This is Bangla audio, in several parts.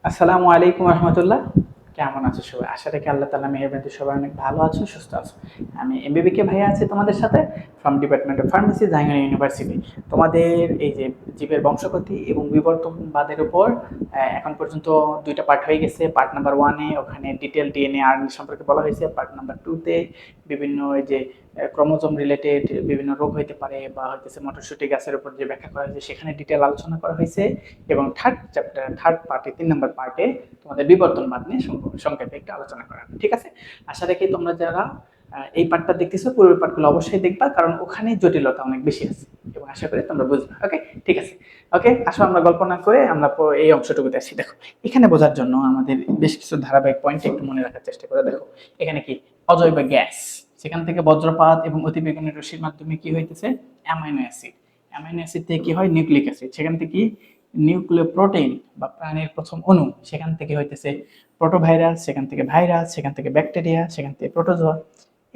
আসসালামু আলাইকুম রহমতুল্লাহ। কেমন আছো সবাই? আশা রাখি আল্লাহ তাআলা মেহেরবানিতে সবাই অনেক ভালো আছো, সুস্থ আছো। আমি এমবিবি কে ভাইয়া আছি তোমাদের সাথে, from department of pharmacy, Jahangir university. তোমাদের এই যে জীবের বংশগতি এবং বিবর্তনবাদের উপর এখন পর্যন্ত দুইটা পার্ট হয়ে গেছে। পার্ট নাম্বার 1-এ ওখানে ডিটেল ডিএনএ আরএনএ সম্পর্কে বলা হয়েছে। পার্ট নাম্বার 2-তে বিভিন্ন এই যে ক্রোমোজোম রিলেটেড বিভিন্ন রোগ হইতে পারে বা হইতেছে মটরশুঁটি গাছের উপর যে ব্যাখ্যা করা হয়েছে সেখানে ডিটেল আলোচনা করা হয়েছে। এবং থার্ড পার্টে 3 নম্বর পার্টে তোমাদের বিবর্তনবাদ নিয়ে সংক্ষেপে একটু আলোচনা করা হবে। ঠিক আছে, আশা রাখি তোমরা যারা এই পার্টটা দেখতেছো পূর্বের পার্টগুলো অবশ্যই দেখবা, কারণ ওখানে জটিলতা অনেক বেশি আছে এবং আশা করি তোমরা বুঝবে। ওকে, ঠিক আছে। ওকে, আসো আমরা গল্প না করে আমরা এই অংশটুকুতে আসি। দেখো, এখানে বোঝার জন্য আমাদের বেশ কিছু ধারাবাহিক পয়েন্ট একটু মনে রাখার চেষ্টা করে। দেখো, এখানে কি অজৈব গ্যাস, সেখান থেকে বজ্রপাত এবং অতিবেগুনি রশ্মির মাধ্যমে কি হইতেছে অ্যামাইনো অ্যাসিড, অ্যামাইনো অ্যাসিড থেকে কি হয় নিউক্লিক অ্যাসিড, সেখান থেকে নিউক্লিয় প্রোটিন বা প্রাণীর প্রথম অণু, সেখান থেকে হইতেছে প্রোটোভাইরাস, সেখান থেকে ভাইরাস, সেখান থেকে ব্যাকটেরিয়া, সেখান থেকে প্রোটোজোয়া।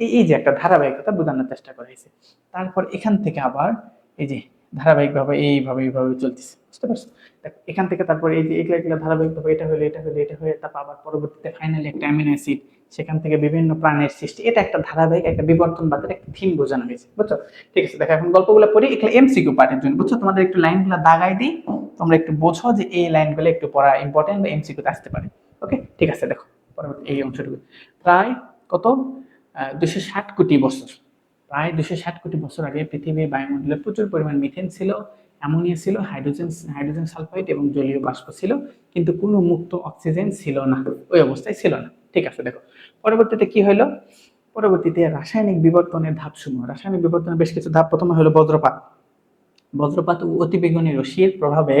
এই যে একটা ধারাবাহিকতা বোঝানোর চেষ্টা করা হয়েছে। তারপর এখান থেকে আবার এই যে ধারাবাহিকভাবে এইভাবে চলতেছে, বুঝতে পারছো? দেখো, এখান থেকে তারপর এই যে এগুলা ধারাবাহিকভাবে এটা হয়ে তারপর আবার পরবর্তীতে ফাইনালি একটা অ্যামিনো অ্যাসিড, সেখান থেকে বিভিন্ন প্রাণের সৃষ্টি। এটা একটা ধারাবাহিক একটা বিবর্তনবাদের একটা থিম বোঝানো হয়েছে, বুঝছো? ঠিক আছে, দেখো এখন গল্পগুলো পড়ি। এগুলো এমসিকিউ পার্টের জন্য, বুঝছো? তোমাদের একটু লাইনগুলো দাগাই দিই, তোমরা একটু বোঝো যে এই লাইনগুলো একটু পড়া ইম্পর্টেন্ট বা এমসিকিউতে আসতে পারে। ওকে, ঠিক আছে। দেখো পরবর্তী এই অংশটুকু, প্রায় কত 260 কোটি বছর, প্রায় 260 কোটি বছর আগে পৃথিবীর বায়ুমণ্ডলে প্রচুর পরিমাণ মিথেন ছিল, অ্যামোনিয়া ছিল, হাইড্রোজেন সালফাইড এবং জলীয় বাষ্প ছিল, কিন্তু কোনো মুক্ত অক্সিজেন ছিল না, ওই অবস্থায় ছিল না। ঠিক আছে, দেখো পরবর্তীতে কি হলো। পরবর্তীতে রাসায়নিক বিবর্তনের ধাপসমূহ, রাসায়নিক বিবর্তনের বেশ কিছু ধাপ। প্রথমে হলো বজ্রপাত। বজ্রপাত ও অতিবেগুনি রশ্মির প্রভাবে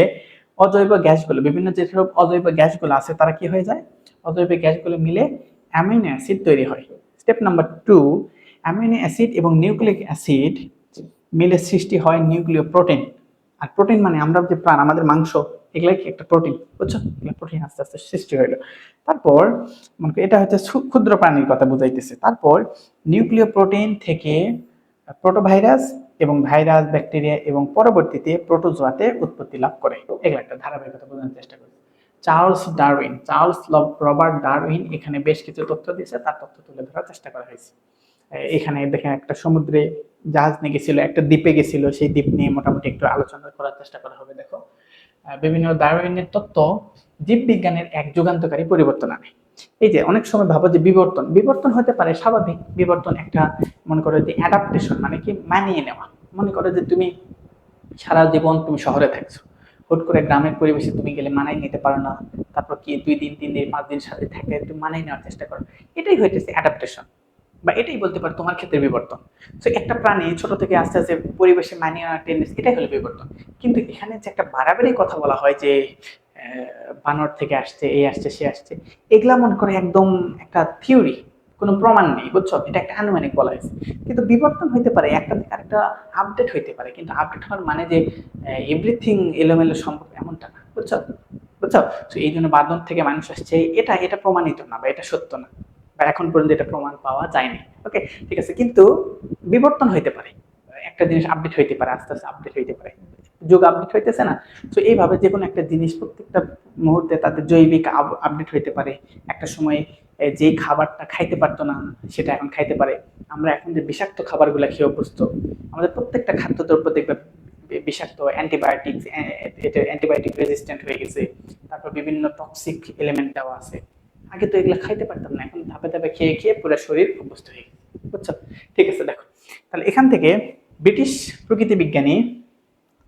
অজৈব গ্যাসগুলো, বিভিন্ন যেসব অজৈব গ্যাসগুলো আছে তারা কি হয়ে যায়, অজৈব গ্যাসগুলো মিলে অ্যামিনো অ্যাসিড তৈরি হয়। স্টেপ নাম্বার 2, অ্যামিনো অ্যাসিড এবং নিউক্লিক অ্যাসিড মিলে সৃষ্টি হয় নিউক্লিয় প্রোটিন। আর প্রোটিন মানে আমরা যে প্রাণ, আমাদের মাংস, এগুলাই কি একটা প্রোটিন, বুঝছো? এগুলো প্রোটিন আস্তে আস্তে সৃষ্টি হইলো। তারপর মনে করি এটা হচ্ছে ক্ষুদ্র প্রাণীর কথা বুঝাইতেছে। তারপর নিউক্লিয় প্রোটিন থেকে প্রোটোভাইরাস এবং ভাইরাস, ব্যাকটেরিয়া এবং পরবর্তীতে প্রোটোজোয়াতে উৎপত্তি লাভ করে। এগুলো একটা ধারাবাহিকতা বোঝানোর চেষ্টা করি। চার্লস রবার্ট ডারউইন এখানে বেশ কিছু তথ্য দিয়েছে, তার তথ্য তুলে ধরার চেষ্টা করা হয়েছে। এখানে দেখেন একটা সমুদ্রে জাহাজ নিয়ে গেছিল, একটা দ্বীপে গেছিল, সেই দ্বীপ নিয়ে মোটামুটি একটু আলোচনা করার চেষ্টা করা হবে। দেখো, বিভিন্ন ডারউইনের তত্ত্ব জীববিজ্ঞানের এক যুগান্তকারী পরিবর্তন আনে। এই যে অনেক সময় ভাবো যে বিবর্তন বিবর্তন হতে পারে স্বাভাবিক, বিবর্তন একটা মনে করো যে অ্যাডাপ্টেশন, মানে কি মানিয়ে নেওয়া। মনে করো যে তুমি সারা জীবন তুমি শহরে থাকছো, হুট করে গ্রামের পরিবেশে তুমি গেলে মানাই নিতে পারো না, তারপর কি 2 দিন 3 দিন 5 দিন সাথে থাকলে তুমি মানিয়ে নেওয়ার চেষ্টা করো। এটাই হইতেছে অ্যাডাপ্টেশন, বা এটাই বলতে পারো তোমার ক্ষেত্রে বিবর্তন। তো একটা প্রাণী ছোট থেকে আস্তে আস্তে পরিবেশে মানিয়ে নেওয়ার টেন্ডেন্সি, এটাই হলো বিবর্তন। কিন্তু এখানে যে একটা বাড়াবাড়ি কথা বলা হয় যে বানর থেকে আসছে, এই আসছে, সে আসছে, এগুলা মনে করে একদম একটা থিওরি, কোনো প্রমাণ নেই, বুঝছো? এটা একটা আনুমানিক বলা হয়েছে। কিন্তু বিবর্তন হইতে পারে, একটা থেকে আরেকটা আপডেট হইতে পারে, কিন্তু আপডেট হওয়ার মানে যে এভরিথিং এলোমেলো সম্ভব এমনটা না, বুঝছো? বুঝছো? তো এই জন্য বাদন থেকে মানুষ আসছে, এটা এটা প্রমাণিত না বা এটা সত্য না, বা এখন পর্যন্ত এটা প্রমাণ পাওয়া যায়নি। ওকে, ঠিক আছে। কিন্তু বিবর্তন হইতে পারে, একটা জিনিস আপডেট হইতে পারে, আস্তে আস্তে আপডেট হইতে পারে, যুগ আপডেট হইতেছে না? তো এইভাবে যে কোনো একটা জিনিস প্রত্যেকটা মুহূর্তে তাদের জৈবিক আপডেট হইতে পারে। একটা সময় যে খাবারটা খাইতে পারতো না সেটা এখন খাইতে পারে। আমরা এখন যে বিষাক্ত খাবারগুলো খেয়ে অভ্যস্ত, আমাদের প্রত্যেকটা খাদ্যদ্রব্য দেখবে বিষাক্ত, অ্যান্টিবায়োটিক রেজিস্ট্যান্ট হয়ে গেছে, তারপর বিভিন্ন টক্সিক এলিমেন্ট দেওয়া আছে। আগে তো এগুলো খাইতে পারতাম না, এখন ধাপে ধাপে খেয়ে খেয়ে পুরো শরীর অভ্যস্ত হয়ে গেছে, বুঝছো? ঠিক আছে, দেখো তাহলে এখান থেকে ব্রিটিশ প্রকৃতি বিজ্ঞানী,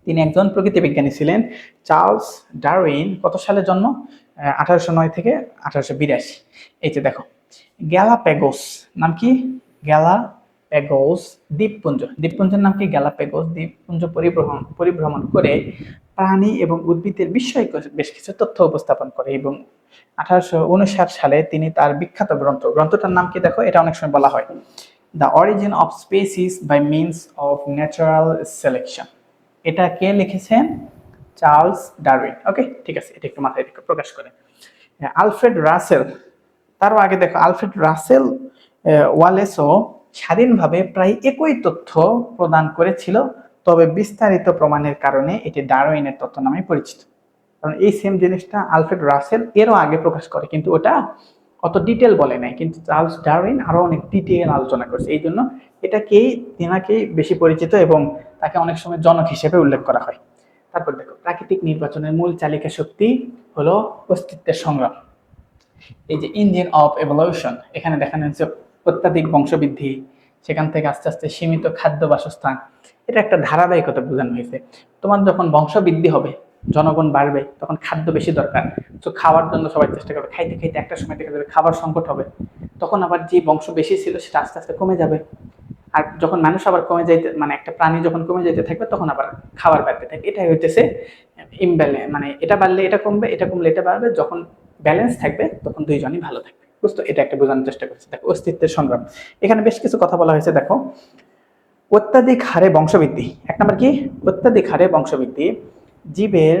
তিনি একজন প্রকৃতি বিজ্ঞানী ছিলেন, চার্লস ডারউইন। কত সালে জন্ম? 1809 থেকে 1882। এই যে দেখো, গ্যালাপেগোস নাম কি? গ্যালাপেগোস দ্বীপপুঞ্জ, দ্বীপপুঞ্জের নাম কি? গ্যালাপেগোস দ্বীপপুঞ্জ পরিভ্রমণ করে প্রাণী এবং উদ্ভিদের বিষয়ে বেশ কিছু তথ্য উপস্থাপন করে। এবং 1859 সালে তিনি তার বিখ্যাত গ্রন্থটার নাম কি দেখো, এটা অনেক সময় বলা হয় the origin of species by means of natural selection. এটা কে লিখেছেন? Charles Darwin. ওকে, ঠিক আছে, এটা একটু মাথায় রেখে প্রকাশ করে। আলফ্রেড রাসেল, তারও আগে দেখো, আলফ্রেড রাসেল ওয়ালেসও স্বাধীনভাবে প্রায় একই তথ্য প্রদান করেছিল, তবে বিস্তারিত প্রমাণের কারণে এটি ডারউইনের তত্ত্ব নামে পরিচিত। কারণ এই সেম জিনিসটা আলফ্রেড রাসেল এরও আগে প্রকাশ করে, কিন্তু ওটা অত ডিটেল বলে নাই, কিন্তু চার্লস ডারউইন আরো অনেক ডিটেল আলোচনা করছে। এই জন্য এটাকেই তেনাকেই বেশি পরিচিত এবং তাকে অনেক সময় জনক হিসেবে উল্লেখ করা হয়। তারপর দেখো, প্রাকৃতিক নির্বাচনের মূল চালিকা শক্তি হলো অস্তিত্বের সংগ্রাম। এই যে ইঞ্জিন অফ এভলিউশন, এখানে দেখানো হচ্ছে অত্যাধিক বংশবৃদ্ধি, সেখান থেকে আস্তে আস্তে সীমিত খাদ্য বাসস্থান, এটা একটা ধারাবাহিকতা বোঝানো হয়েছে। তোমার যখন বংশবৃদ্ধি হবে, জনগণ বাড়বে, তখন খাদ্য বেশি দরকার, তো খাওয়ার জন্য সবাই চেষ্টা করবে, খাইতে খাইতে একটা সময় দেখা যাবে খাবার সংকট হবে, তখন আবার যে বংশ বেশি ছিল সেটা আস্তে আস্তে কমে যাবে। আর যখন মানুষ আবার কমে যাইতে, মানে একটা প্রাণী যখন কমে যেতে থাকবে, তখন আবার খাবার বাড়তে থাকবে। এটাই হইতেছে ইমব্যালেন্স, মানে এটা বাড়লে এটা কমবে, এটা কমলে এটা বাড়বে, যখন ব্যালেন্স থাকবে তখন দুইজনই ভালো থাকবে। বুঝতো? এটা একটা বোঝানোর চেষ্টা করছে। দেখো, অস্তিত্বের সংগ্রাম, এখানে বেশ কিছু কথা বলা হয়েছে। দেখো, অত্যাধিক হারে বংশবৃদ্ধি, এক নম্বর কি, অত্যাধিক হারে বংশবৃদ্ধি জীবের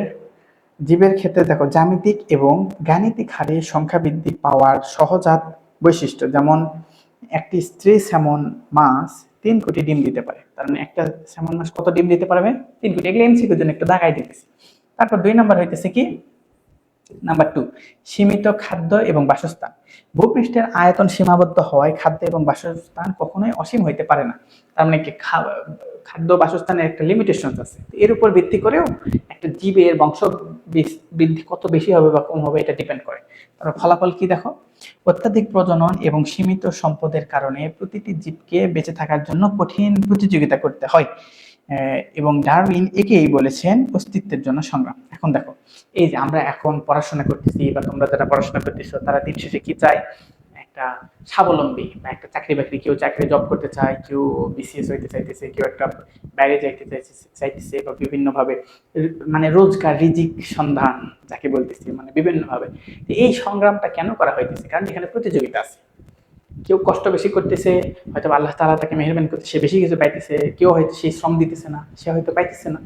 জীবের ক্ষেত্রে দেখো জ্যামিতিক এবং গাণিতিক হারে সংখ্যা বৃদ্ধি পাওয়ার সহজাত বৈশিষ্ট্য। যেমন একটি স্ত্রী স্যামন মাছ 3 কোটি ডিম দিতে পারে, তার মানে একটা স্যামন মাছ কত ডিম দিতে পারবে? 3 কোটি। এগুলো এমসিকিউর জন্য একটু দাগাই দিতেছি। তারপর 2 নম্বর হইতেছে কি, নাম্বার 2, সীমিত খাদ্য এবং বাসস্থান। ভূপৃষ্ঠের আয়তন সীমাবদ্ধ হওয়ায় খাদ্য এবং বাসস্থান কখনোই অসীম হইতে পারে না। তার মানে কি, খাদ্য বাসস্থানের একটা লিমিটেশন আছে। এর উপর ভিত্তি করেও একটা জীবের বংশ বৃদ্ধি কত বেশি হবে বা কম হবে এটা ডিপেন্ড করে। তার ফলাফল কি দেখো, অত্যাধিক প্রজনন এবং সীমিত সম্পদের কারণে প্রতিটি জীবকে বেঁচে থাকার জন্য কঠিন প্রতিযোগিতা করতে হয়। এবং ডারউইন একেই বলেছেন অস্তিত্বের জন্য সংগ্রাম। এখন দেখো, এই যে আমরা এখন পড়াশোনা করতেছি বা তোমরা যারা পড়াশোনা করতেছো, তারা দিন শেষে কি চায়? একটা স্বাবলম্বী বা একটা চাকরি বাকরি, কেউ চাকরি জব করতে চায়, কেউ বিসিএস হইতে চাইতেছে, কেউ একটা বাইরে যাইতে চাইতেছে বা বিভিন্ন ভাবে, মানে রোজগার রিজিক সন্ধান যাকে বলতেছি, মানে বিভিন্ন ভাবে। এই সংগ্রামটা কেন করা হইতেছে? কারণ এখানে প্রতিযোগিতা আছে। কেউ কষ্ট বেশি করতেছে, হয়তো আল্লাহ তাআলা তাকে মেহেরবানি করতে সে বেশি কিছু পাইতেছে, কেউ হয়তো সেই শ্রম দিতেছে না, সে হয়তো পাইতেছে না।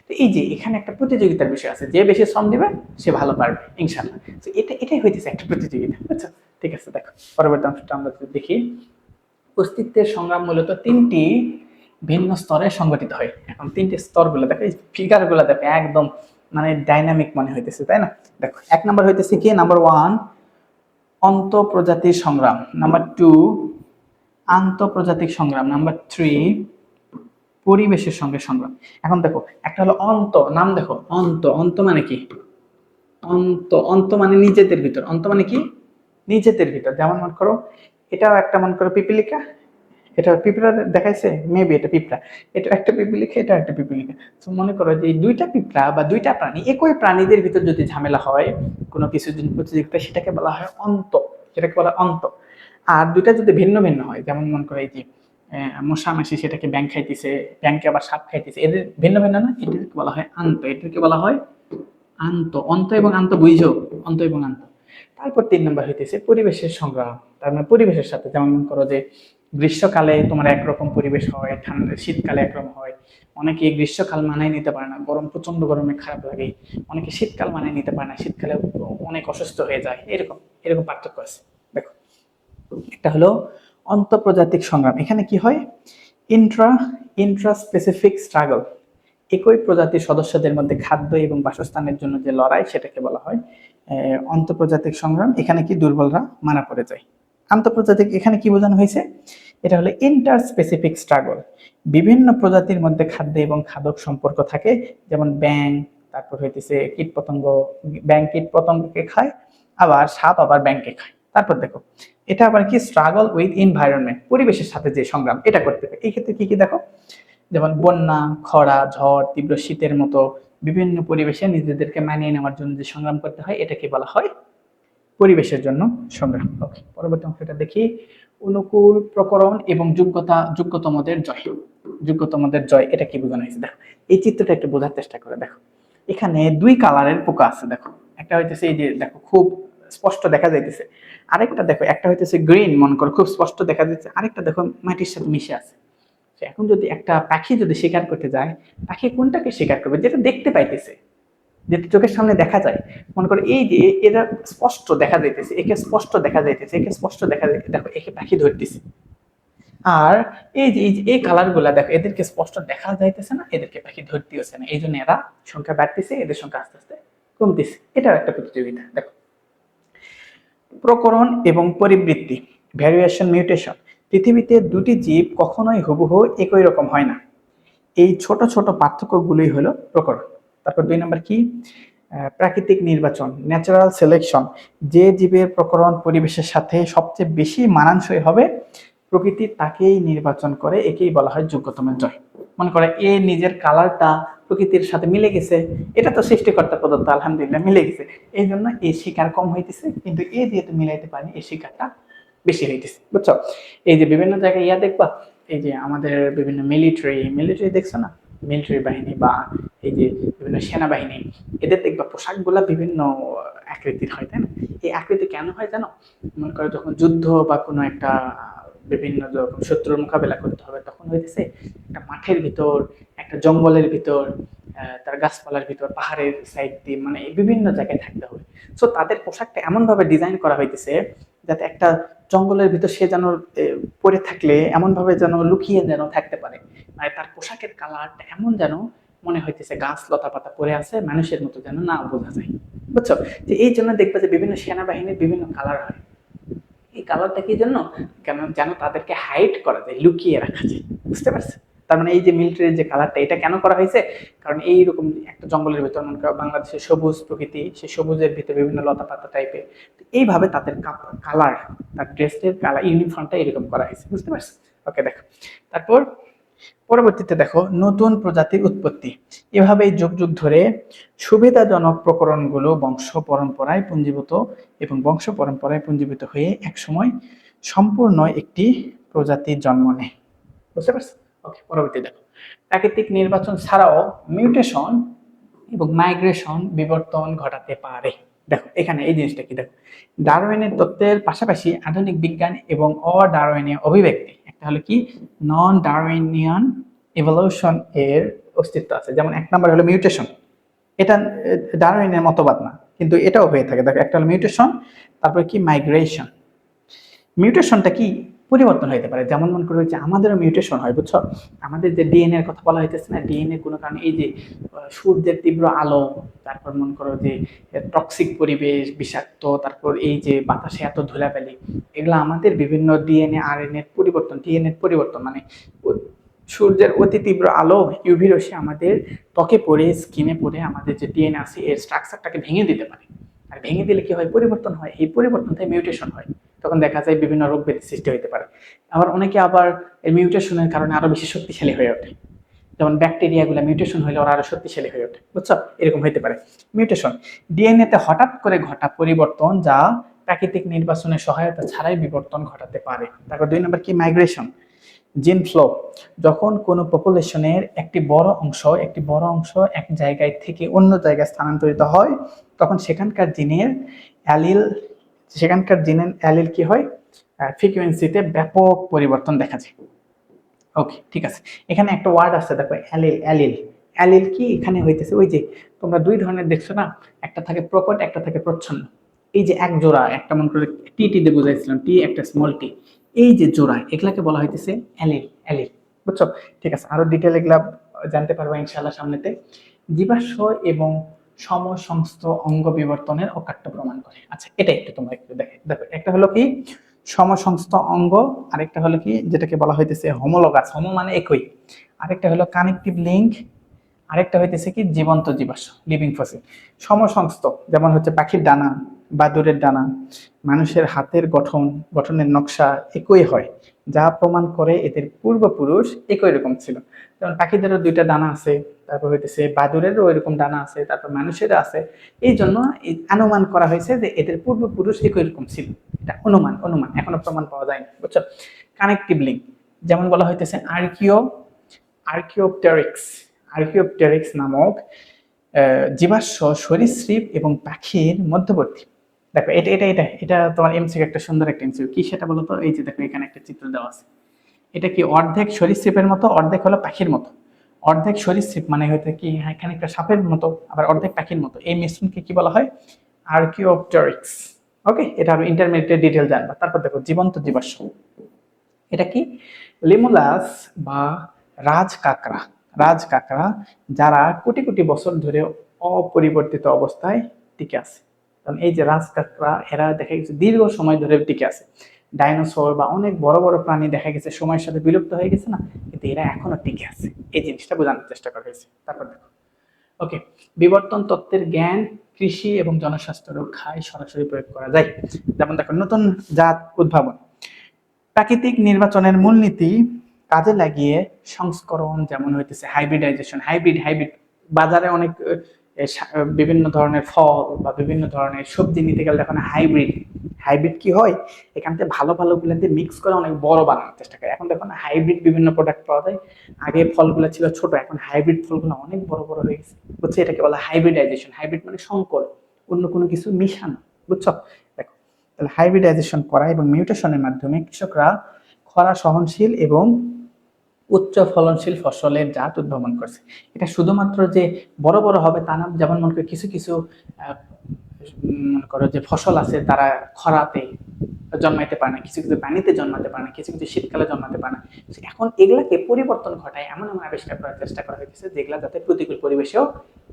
তো এই যে এখানে একটা প্রতিযোগিতার বিষয় আছে, যে বেশি শ্রম দিবে সে ভালো পারবে ইনশাল্লাহ। তো এটাই হইতেছে একটা প্রতিযোগিতা। আচ্ছা, ঠিক আছে। দেখো, পরবর্তী অংশটা আমরা যদি দেখি, অস্তিত্বের সংগ্রাম মূলত 3টি ভিন্ন স্তরে সংগঠিত হয়। এখন 3টি স্তরগুলো দেখো, এই ফিগারগুলো দেখো, একদম মানে ডাইনামিক মনে হইতেছে, তাই না? দেখো, 1 নম্বর হইতেছে কি, নাম্বার 1 অন্তঃপ্রজাতির সংগ্রাম, নাম্বার 2 আন্তঃপ্রজাতিক সংগ্রাম, নাম্বার 3 পরিবেশের সঙ্গে সংগ্রাম। এখন দেখো, একটা হলো অন্ত, নাম দেখো, অন্ত। অন্ত মানে কি? অন্ত, অন্ত মানে নিজেদের ভিতর। অন্ত মানে কি? নিজেদের ভিতর। যেমন মনে করো, এটাও একটা মনে করো পিপিলিকা, এটা পিঁপড়া দেখাইছে, মেবি এটা পিঁপড়া, এটা একটা পিপিলিকা, এটা একটা পিপিলিকা। তো মনে করো যে এই দুইটা পিঁপড়া বা দুইটা প্রাণী, একই প্রাণীদের ভিতর যদি ঝামেলা হয়, কোনো কিছুর জন্য প্রতিযোগিতা, সেটাকে বলা হয় অন্ত, সেটাকে বলা হয় অন্ত। আর দুইটা যদি ভিন্ন ভিন্ন হয়, যেমন মনে করো এই যে মশা মাছি, সেটাকে ব্যাঙ খাইতেছে, ব্যাঙকে আবার সাপ খাইতেছে, এদের ভিন্ন ভিন্ন না, এদেরকে বলা হয় আন্ত, এদেরকে বলা হয় আন্ত। অন্ত এবং আন্ত বুঝো, অন্ত এবং আন্ত। তারপর 3 নম্বর হইতেছে পরিবেশের সংগ্রাম। তার মানে পরিবেশের সাথে, যেমন মনে করো যে গ্রীষ্মকালে তোমার একরকম পরিবেশ হয়, ঠান্ডা শীতকালে একরকম হয়। অনেকে গ্রীষ্মকাল মানায় নিতে পারে না, গরম, প্রচন্ড গরমে খারাপ লাগে। অনেকে শীতকাল মানায় নিতে পারে না, শীতকালে অনেক অসুস্থ হয়ে যায়। এরকম এরকম পার্থক্য আছে। দেখো, একটা হলো অন্তঃপ্রজাতিক সংগ্রাম। এখানে কি হয়, ইন্ট্রা ইন্ট্রা স্পেসিফিক স্ট্রাগল। একই প্রজাতির সদস্যদের মধ্যে খাদ্য এবং বাসস্থানের জন্য যে লড়াই, সেটাকে বলা হয় আন্তঃপ্রজাতিক সংগ্রাম। এখানে কি দুর্বলরা মারা পড়ে যায়। আন্তঃপ্রজাতিক এখানে কি বোঝানো হয়েছে, এটা হলো ইন্টার স্পেসিফিক স্ট্রাগল। বিভিন্ন প্রজাতির মধ্যে খাদ্য এবং খাদক সম্পর্ক থাকে, যেমন ব্যাঙ, তারপর হইতেছে কীট পতঙ্গ, ব্যাঙ কীট পতঙ্গকে খায়, আবার সাপ আবার ব্যাঙকে খায়। তারপর দেখো, এটা আবার কি, স্ট্রাগল উইথ এনভায়রনমেন্ট, পরিবেশের সাথে যে সংগ্রাম, এটা করতে হবে। এই ক্ষেত্রে কি কি দেখো, যেমন বন্যা, খরা, ঝড়, তীব্র শীতের মতো বিভিন্ন পরিবেশে নিজেদেরকে মানিয়ে নেওয়ার জন্য যে সংগ্রাম করতে হয়, এটাকে বলা হয় পরিবেশের জন্য সংগ্রাম। ওকে, পরবর্তী অংশটা দেখি, অনুকূল প্রকরণ এবং যোগ্যতমদের জয়। যোগ্যতমদের জয়, এটা কি বোঝানো হয়েছে? দেখো, এই চিত্রটা একটু বোঝার চেষ্টা করে দেখো। এখানে 2 কালারের পোকা আছে। দেখো, একটা হইতেছে এই যে দেখো, খুব স্পষ্ট দেখা যাইতেছে। আরেকটা দেখো, একটা হইতেছে গ্রিন, মনে করো খুব স্পষ্ট দেখা যাচ্ছে, আরেকটা দেখো মাটির সাথে মিশে আছে। এখন যদি একটা পাখি যদি শিকার করতে যায়, পাখি কোনটাকে শিকার করবে? যেটা দেখতে পাইতেছে, যেটা চোখের সামনে দেখা যায়। মনে করো এই যে এরা স্পষ্ট দেখা যাইতেছে, একে স্পষ্ট দেখা যাইতেছে, একে স্পষ্ট দেখা যাইতেছে, দেখো একে পাখি ধরতেছে। আর এই কালার গুলা দেখো, এদেরকে স্পষ্ট দেখা যাইতেছে না, এদেরকে পাখি ধরতেছে না, এই জন্য এরা সংখ্যা বাড়তেছে, এদের সংখ্যা আস্তে আস্তে কমতেছে। এটাও একটা প্রতিযোগিতা। দেখো, প্রকরণ এবং পরিবৃত্তি, ভ্যারিয়েশন মিউটেশন। পৃথিবীতে দুটি জীব কখনোই হুবহু একই রকম হয় না। এই ছোট ছোট পার্থক্যগুলোই হলো প্রকরণ। তারপর 2 নম্বর কি, প্রাকৃতিক নির্বাচন, ন্যাচারাল সিলেকশন। যে জীবের প্রকরণ পরিবেশের সাথে সবচেয়ে বেশি মানানসই হবে, প্রকৃতি তাকেই নির্বাচন করে, একেই বলা হয় যোগ্যতম জয়। মনে করে এ নিজের কালারটা প্রকৃতির সাথে মিলে গেছে, এটা তো সৃষ্টিকর্তা প্রদত্ত, আলহামদুলিল্লাহ মিলে গেছে, এই জন্য এই শিকার কম হইতেছে, কিন্তু এ যেহেতু মিলাইতে পারেনি এই শিকারটা বেশি হইতেছে, বুঝছো? এই যে বিভিন্ন জায়গায় দেখবা, এই যে আমাদের বিভিন্ন মিলিটারি দেখছো না, মিলিটারি বাহিনী বা এই যে বিভিন্ন সেনাবাহিনী, এদের দেখবা পোশাকগুলা বিভিন্ন আকৃতির হয়, তাই না? এই আকৃতি কেন হয় জানো? মনে করো যখন যুদ্ধ বা কোনো একটা বিভিন্ন যখন শত্রুর মোকাবেলা করতে হবে, তখন হইতেছে একটা মাঠের ভিতর, একটা জঙ্গলের ভিতর, তার গাছপালার ভিতর, পাহাড়ের সাইড দিয়ে, মানে বিভিন্ন জায়গায় থাকতে হবে। সো তাদের পোশাকটা এমন ভাবে ডিজাইন করা হইতেছে যাতে একটা জঙ্গলের ভিতর সে যেন পরে থাকলে এমন ভাবে যেন লুকিয়ে যেন থাকতে পারে, মানে তার পোশাকের কালারটা এমন যেন মনে হইতেছে গাছ লতা পাতা পরে আছে, মানুষের মতো যেন না বোঝা যায়, বুঝছো? যে এই জন্য দেখবে যে বিভিন্ন সেনাবাহিনীর বিভিন্ন কালার হয়। এই কালারটা কি জন্য? কেন যেন তাদেরকে হাইড করা যায়, লুকিয়ে রাখা যায়, বুঝতে পারছো? তার মানে এই যে মিলিটারির যে কালারটা, এটা কেন করা হয়েছে? কারণ এইরকম একটা জঙ্গলের ভিতর, মনে করো বাংলাদেশের সবুজ প্রকৃতি, সেই সবুজের ভিতরে বিভিন্ন লতা পাতা টাইপের, এইভাবে তাদের কালার, তার ড্রেসের কালার, ইউনিফর্মটা এরকম করা হয়েছে, বুঝতে পারছো? ওকে, দেখো তারপর পরবর্তীতে দেখো নতুন প্রজাতির উৎপত্তি। এভাবেই যুগ যুগ ধরে সুবিধাজনক প্রকরণগুলো বংশ পরম্পরায় পুঞ্জীভূত এবং বংশ পরম্পরায় পুঞ্জীভূত হয়ে একসময় সম্পূর্ণ একটি প্রজাতির জন্ম নেয়, বুঝতে পারছো? ওকে, পরবর্তী দেখো, প্রাকৃতিক নির্বাচন ছাড়াও মিউটেশন এবং মাইগ্রেশন বিবর্তন ঘটাতে পারে। দেখো এখানে এই জিনিসটা কি, দেখো ডারউইনের তত্ত্বের পাশাপাশি আধুনিক বিজ্ঞান এবং অডারউইনীয় অভিব্যক্তি, একটা হলো কি নন ডারউইনিয়ান ইভলিউশন এর অস্তিত্ব আছে। যেমন 1 নম্বর হলো মিউটেশন, এটা ডারউইনের মতবাদ না, কিন্তু এটাও হয়ে থাকে। দেখো একটা হলো মিউটেশন, তারপর কি মাইগ্রেশন। মিউটেশনটা কি, পরিবর্তন হইতে পারে, যেমন মনে করো যে আমাদেরও মিউটেশন হয়, বুঝছো? আমাদের যে ডিএনএ এর কথা বলা হইতেছে না, ডিএনএ কোনো কারণে এই যে সূর্যের তীব্র আলো, তারপর মনে করো যে টক্সিক পরিবেশ, বিষাক্ত, তারপর এই যে বাতাসে এত ধুলাবালি, এগুলো আমাদের বিভিন্ন ডিএনএ আরএনএ পরিবর্তন, ডিএনএ পরিবর্তন, মানে সূর্যের অতি তীব্র আলো, ইউভি রশ্মি আমাদের ত্বকে পড়ে, স্কিনে পড়ে আমাদের যে ডিএনএ আছে এর স্ট্রাকচারটাকে ভেঙে দিতে পারে। আর ভেঙে দিলে কি হয়, পরিবর্তন হয়, এই পরিবর্তন থেকে মিউটেশন হয়, তখন দেখা যায় বিভিন্ন রোগ ব্যাধি সৃষ্টি হতে পারে। আবার অনেকে আবার এই মিউটেশনের কারণে আরো বেশি শক্তিশালী হয়ে ওঠে, যেমন ব্যাকটেরিয়া গুলা মিউটেশন হলে ওরা আরো শক্তিশালী হয়ে ওঠে, বুঝছো? এরকম হইতে পারে মিউটেশন। ডিএনএ তে হঠাৎ করে ঘটা পরিবর্তন যা প্রাকৃতিক নির্বাচনের সহায়তা ছাড়াই বিবর্তন ঘটাতে পারে। তারপর 2 নম্বর কি, মাইগ্রেশন, জিন ফ্লো। যখন কোনো পপুলেশনের একটি বড় অংশ এক জায়গায় থেকে অন্য জায়গায় স্থানান্তরিত হয়, তখন সেখানকার জিনের অ্যালিল কি হয়, ফ্রিকোয়েন্সিতে ব্যাপক পরিবর্তন দেখা যায়। ওকে, ঠিক আছে। এখানে একটা ওয়ার্ড আছে, দেখো অ্যালিল। অ্যালিল অ্যালিল কি এখানে হইতেছে, ওই যে তোমরা 2 ধরনের দেখছো না, একটা থাকে প্রকট, একটা থাকে প্রচ্ছন্ন। এই যে এক জোড়া, একটা মনে করে টি টি দিয়ে বুঝাইছিলাম, টি একটা স্মল টি, এই যে জোড়া, এগুলাকে বলা হইতেছে অ্যালিল। অ্যালিল, বুঝছো? ঠিক আছে, আরো ডিটেল এগুলা জানতে পারবো ইনশাআল্লাহ সামনেতে। জীবাশ্ম এবং সমসংস্থ অঙ্গ বিবর্তনের অকাট্য প্রমাণ করে। আচ্ছা, এটা একটু তোমরা একটু দেখো, একটা হলো কি সমসংস্থ অঙ্গ, আরেকটা হলো কি যেটাকে বলা হইতেছে হোমোলগাস, হোমো মানে একই, আরেকটা হলো কানেকটিভ লিঙ্ক, আরেকটা হইতেছে কি জীবন্ত জীবাশ্ম, লিভিং ফসিল। সমসংস্থ যেমন হচ্ছে পাখির ডানা, বাদুড়ের ডানা, মানুষের হাতের গঠনের নকশা একই হয়, যা প্রমাণ করে এদের পূর্বপুরুষ একই রকম ছিল। যেমন পাখিদেরও 2টা ডানা আছে, তারপর হইতেছে বাদুড়েরও ওইরকম ডানা আছে, তারপর মানুষেরও আছে। এই জন্য অনুমান করা হয়েছে যে এদের পূর্বপুরুষ একই রকম ছিল। এটা অনুমান, এখনো প্রমাণ পাওয়া যায়নি, বুঝছো? কানেকটিভ লিঙ্ক, যেমন বলা হইতেছে আর্কিওপটেরিক্স আর্কিওপটেরিক্স নামক জীবাশ্ম সরীসৃপ এবং পাখির মধ্যবর্তী। দেখো এটা এটা এটা এটা তোমার এমসিকিউ, একটা সুন্দর একটা এমসিকিউ, কি সেটা বলো তো? এই যে দেখো এখানে একটা চিত্র দেওয়া আছে, এটা কি অর্ধেক সরীসৃপের মতো, অর্ধেক হলো পাখির মতো। অর্ধেক সরীসৃপ মানে হয়তো কি এখানে একটা সাপের মতো, আবার অর্ধেক পাখির মতো, এই মিশ্রণকে কি বলা হয়? আর্কিওপটেরিক্স। ওকে, এটা আরো ইন্টারমিডিয়েট ডিটেল জানবা। তারপর দেখো জীবন্ত জীবাশ্ম, এটা কি লিমুলাস বা রাজ কাঁকড়া, যারা কোটি কোটি বছর ধরে অপরিবর্তিত অবস্থায় টিকে আছে। কারণ এই যে রাজকাকড়া, এরা দেখা গেছে দীর্ঘ সময় ধরে টিকে আছে। ডাইনোসর বা অনেক বড় বড় প্রাণী দেখা গেছে সময়ের সাথে বিলুপ্ত হয়ে গেছে না, কিন্তু এরা এখনো টিকে আছে। এই জিনিসটা বোঝানোর চেষ্টা করা হয়েছে। তারপর দেখো, ওকে, বিবর্তন তত্ত্বের জ্ঞান কৃষি এবং জনস্বাস্থ্য রক্ষায় সরাসরি প্রয়োগ করা যায়। যেমন দেখো, নতুন জাত উদ্ভাবন, প্রাকৃতিক নির্বাচনের মূলনীতি কাজে লাগিয়ে সংস্করণ, যেমন হইতেছে হাইব্রিডাইজেশন, হাইব্রিড বাজারে অনেক বিভিন্ন ধরনের ফল বা বিভিন্ন ধরনের সবজি নিতে গেলে দেখো না হাইব্রিড। হাইব্রিড কি হয়, এখান থেকে ভালো ভালো গুলোতে মিক্স করে অনেক বড় বানানোর চেষ্টা করে। এখন দেখো না হাইব্রিড বিভিন্ন প্রোডাক্ট পাওয়া যায়। আগে ফলগুলো ছিল ছোট, এখন হাইব্রিড ফলগুলো অনেক বড় বড় হয়ে গেছে, বুঝছো? এটাকে বলা হাইব্রিডাইজেশন। হাইব্রিড মানে সংকর, অন্য কোনো কিছু মিশানো, বুঝছো? দেখো, তাহলে হাইব্রিডাইজেশন করা এবং মিউটেশনের মাধ্যমে কৃষকরা খরা সহনশীল এবং উচ্চ ফলনশীল ফসলের জাত উদ্ভাবন করছে। এটা শুধুমাত্র যে বড় বড় হবে তা না, যেমন মনে করো কিছু কিছু মনে করো যে ফসল আছে তারা খরাতে জন্মাইতে পারে না, কিছু কিছু পানিতে জন্মাতে পারে না, কিছু কিছু শীতকালে জন্মাতে পারে না। এখন এগুলাকে পরিবর্তন ঘটায় এমন এমন আবিষ্কার করার চেষ্টা করা হয়েছে যেগুলা যাতে প্রতিকূল পরিবেশেও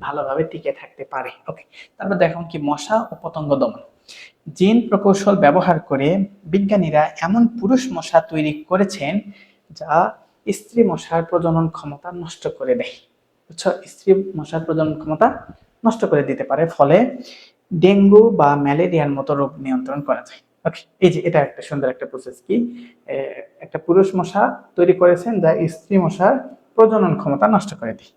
ভালোভাবে টিকে থাকতে পারে। ওকে, তারপর দেখুন কি, মশা ও পতঙ্গ দমন, জিন প্রকৌশল ব্যবহার করে বিজ্ঞানীরা এমন পুরুষ মশা তৈরি করেছেন যা স্ত্রী মশার প্রজনন ক্ষমতা নষ্ট করে দেয়। বুঝছো? স্ত্রী মশার প্রজনন ক্ষমতা নষ্ট করে দিতে পারে, ফলে ডেঙ্গু বা ম্যালেরিয়ার মতো রোগ নিয়ন্ত্রণ করা যায়। ওকে, এই যে এটা একটা সুন্দর একটা প্রসেস, কি একটা পুরুষ মশা তৈরি করেছেন যা স্ত্রী মশার প্রজনন ক্ষমতা নষ্ট করে দেয়।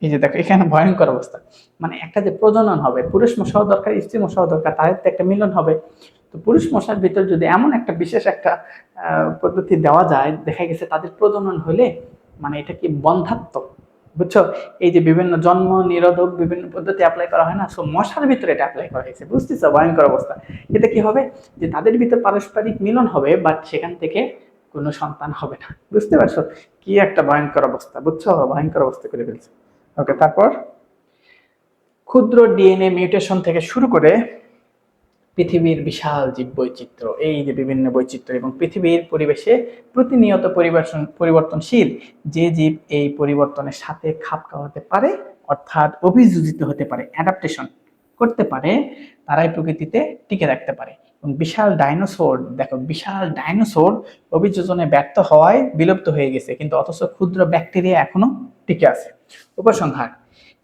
এই যে দেখো, এখানে ভয়ঙ্কর অবস্থা, মানে একটা যে প্রজনন হবে, পুরুষ মশাও দরকার স্ত্রী মশাও দরকার, তাদের তো একটা মিলন হবে। তো পুরুষ মশার ভিতর যদি এমন একটা বিশেষ একটা পদ্ধতি দেওয়া যায়, দেখা গেছে তাদের প্রজনন হলে, মানে এটা কি বন্ধাত্ম, বুঝছো? এই যে বিভিন্ন জন্ম নিরোধক বিভিন্ন পদ্ধতি অ্যাপ্লাই করা হয় না, সো মশার ভিতরে এটা অ্যাপ্লাই করা হয়েছে, বুঝতেছো? ভয়ঙ্কর অবস্থা। এতে কি হবে, যে তাদের ভিতর পারস্পরিক মিলন হবে, বাট সেখান থেকে কোনো সন্তান হবে না। বুঝতে পারছো কি একটা ভয়ঙ্কর অবস্থা? বুঝছো, ভয়ঙ্কর অবস্থা করে ফেলছে। ওকে, তারপর ক্ষুদ্র ডিএনএ মিউটেশন থেকে শুরু করে পৃথিবীর বিশাল জীব বৈচিত্র্য, এই যে বিভিন্ন বৈচিত্র্য এবং পৃথিবীর পরিবেশে প্রতিনিয়ত পরিবর্তনশীল যে জীব এই পরিবর্তনের সাথে খাপ খাওয়াতে পারে, অর্থাৎ অভিযোজিত হতে পারে, অ্যাডাপ্টেশন করতে পারে, তারাই প্রকৃতিতে টিকে রাখতে পারে। এবং বিশাল ডাইনোসর, দেখো বিশাল ডাইনোসর অভিযোজনে ব্যর্থ হওয়ায় বিলুপ্ত হয়ে গেছে, কিন্তু অথচ ক্ষুদ্র ব্যাকটেরিয়া এখনো টিকে আছে। উপসংহার,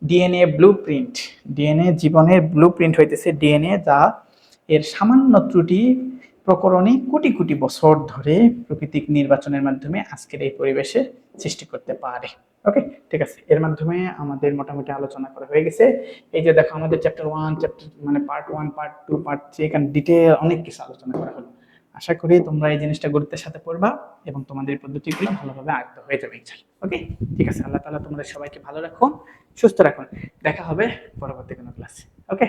ডিএনএ ব্লুপ্রিন্ট, ডিএনএ জীবনের ব্লুপ্রিন্ট হইতেছে ডিএনএ, যা এর সামান্য ত্রুটি প্রকরণে কোটি কোটি বছর ধরে প্রাকৃতিক নির্বাচনের মাধ্যমে আজকের এই পরিবেশে সৃষ্টি করতে পারে। ওকে, ঠিক আছে, এর মাধ্যমে আমাদের মোটামুটি আলোচনা করা হয়ে গেছে। এই যে দেখো, আমাদের চ্যাপ্টার 1 চ্যাপ্টার মানে পার্ট 1 পার্ট 2 পার্ট 3, এখানে ডিটেইল অনেক কিছু আলোচনা করা হলো। আশা করি তোমরা এই জিনিসটা গুরুত্বের সাথে পড়বা এবং তোমাদের পদ্ধতিগুলো ভালোভাবে আয়ত্ত হয়ে যাবে ইনশাআল্লাহ। ওকে, ঠিক আছে, আল্লাহ তাআলা তোমাদের সবাইকে ভালো রাখুন, সুস্থ রাখুন। দেখা হবে পরবর্তী কোনো ক্লাসে। ওকে,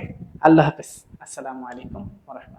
আল্লাহ হাফেজ, আসসালামু আলাইকুম ওয়া রাহমাতুল্লাহ।